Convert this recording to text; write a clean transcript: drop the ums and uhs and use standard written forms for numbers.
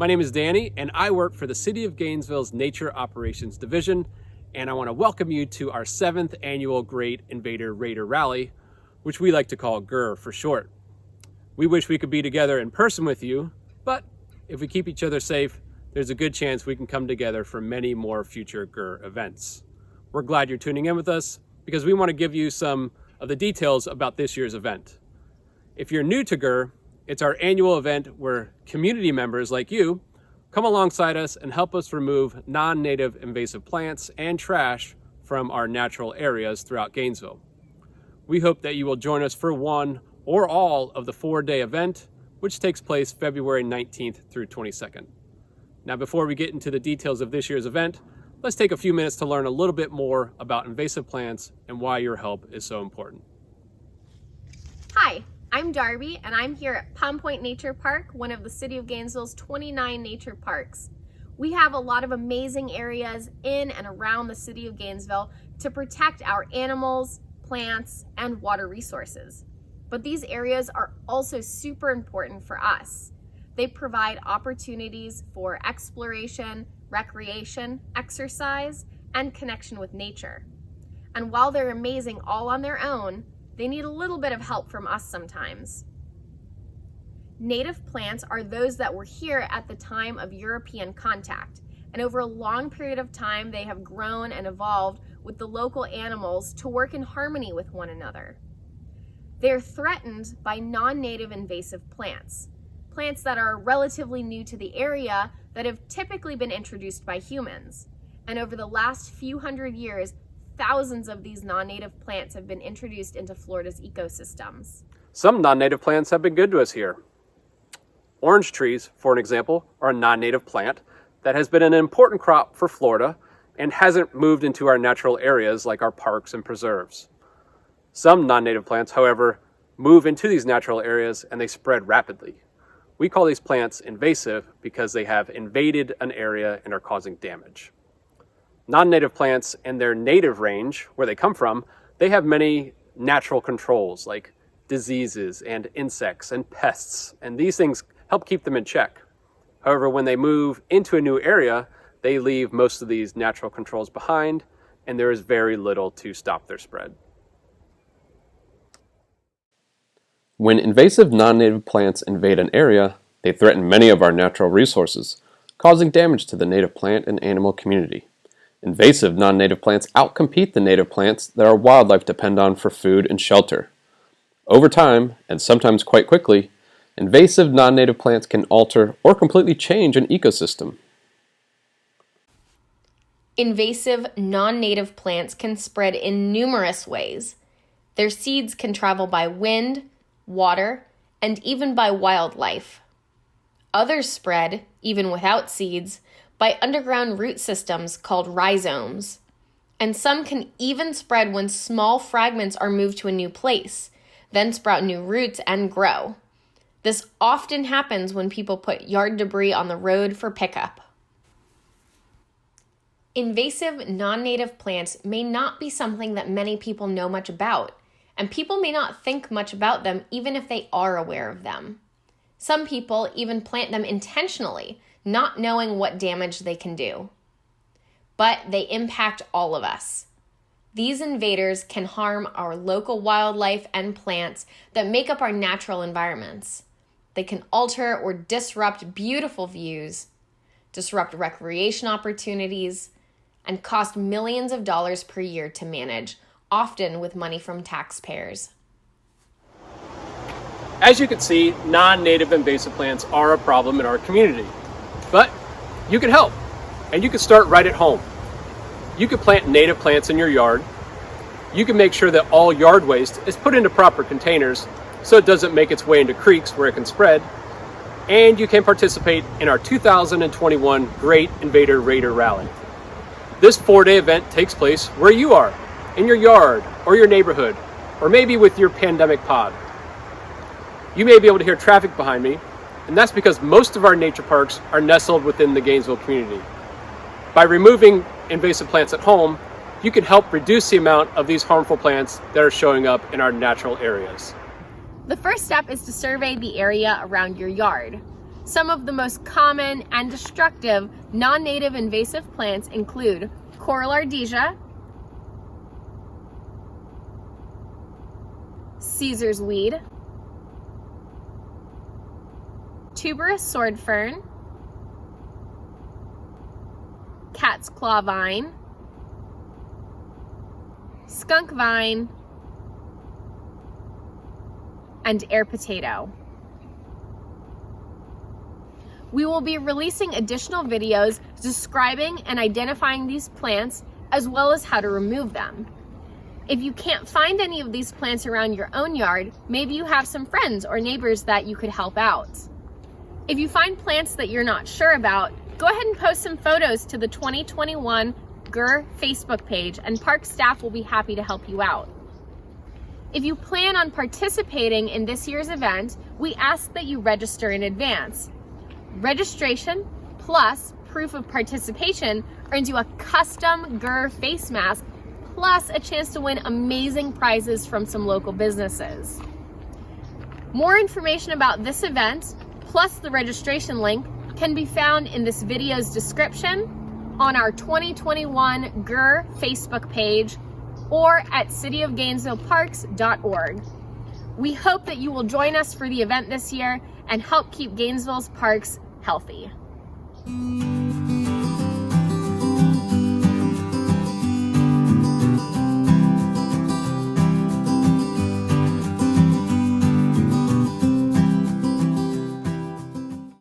My name is Danny, and I work for the City of Gainesville's Nature Operations Division, and I want to welcome you to our 7th annual Great Invader Raider Rally, which we like to call GIR for short. We wish we could be together in person with you, but if we keep each other safe, there's a good chance we can come together for many more future GIR events. We're glad you're tuning in with us because we want to give you some of the details about this year's event. If you're new to GIR, it's our annual event where community members like you come alongside us and help us remove non-native invasive plants and trash from our natural areas throughout Gainesville. We hope that you will join us for one or all of the 4-day event, which takes place February 19th through 22nd. Now, before we get into the details of this year's event, let's take a few minutes to learn a little bit more about invasive plants and why your help is so important. Hi, I'm Darby, and I'm here at Palm Point Nature Park, one of the City of Gainesville's 29 nature parks. We have a lot of amazing areas in and around the City of Gainesville to protect our animals, plants, and water resources. But these areas are also super important for us. They provide opportunities for exploration, recreation, exercise, and connection with nature. And while they're amazing all on their own, they need a little bit of help from us sometimes. Native plants are those that were here at the time of European contact, and over a long period of time they have grown and evolved with the local animals to work in harmony with one another. They are threatened by non-native invasive plants, plants that are relatively new to the area that have typically been introduced by humans. And over the last few hundred years, thousands of these non-native plants have been introduced into Florida's ecosystems. Some non-native plants have been good to us here. Orange trees, for an example, are a non-native plant that has been an important crop for Florida and hasn't moved into our natural areas like our parks and preserves. Some non-native plants, however, move into these natural areas and they spread rapidly. We call these plants invasive because they have invaded an area and are causing damage. Non-native plants and their native range, where they come from, they have many natural controls like diseases and insects and pests, and these things help keep them in check. However, when they move into a new area, they leave most of these natural controls behind, and there is very little to stop their spread. When invasive non-native plants invade an area, they threaten many of our natural resources, causing damage to the native plant and animal community. Invasive non-native plants outcompete the native plants that our wildlife depend on for food and shelter. Over time, and sometimes quite quickly, invasive non-native plants can alter or completely change an ecosystem. Invasive non-native plants can spread in numerous ways. Their seeds can travel by wind, water, and even by wildlife. Others spread, even without seeds, by underground root systems called rhizomes. And some can even spread when small fragments are moved to a new place, then sprout new roots and grow. This often happens when people put yard debris on the road for pickup. Invasive non-native plants may not be something that many people know much about, and people may not think much about them even if they are aware of them. Some people even plant them intentionally, not knowing what damage they can do. But they impact all of us. These invaders can harm our local wildlife and plants that make up our natural environments. They can alter or disrupt beautiful views, disrupt recreation opportunities, and cost millions of dollars per year to manage, often with money from taxpayers. As you can see, non-native invasive plants are a problem in our community. But you can help, and you can start right at home. You can plant native plants in your yard. You can make sure that all yard waste is put into proper containers so it doesn't make its way into creeks where it can spread. And you can participate in our 2021 Great Invader Raider Rally. This 4-day event takes place where you are, in your yard or your neighborhood, or maybe with your pandemic pod. You may be able to hear traffic behind me, and that's because most of our nature parks are nestled within the Gainesville community. By removing invasive plants at home, you can help reduce the amount of these harmful plants that are showing up in our natural areas. The first step is to survey the area around your yard. Some of the most common and destructive non-native invasive plants include coral ardesia, Caesar's weed, tuberous sword fern, cat's claw vine, skunk vine, and air potato. We will be releasing additional videos describing and identifying these plants, as well as how to remove them. If you can't find any of these plants around your own yard, maybe you have some friends or neighbors that you could help out. If you find plants that you're not sure about, go ahead and post some photos to the 2021 GR Facebook page, and park staff will be happy to help you out. If you plan on participating in this year's event, we ask that you register in advance. Registration plus proof of participation earns you a custom GR face mask plus a chance to win amazing prizes from some local businesses. More information about this event plus the registration link can be found in this video's description, on our 2021 GR Facebook page, or at cityofgainesvilleparks.org. We hope that you will join us for the event this year and help keep Gainesville's parks healthy.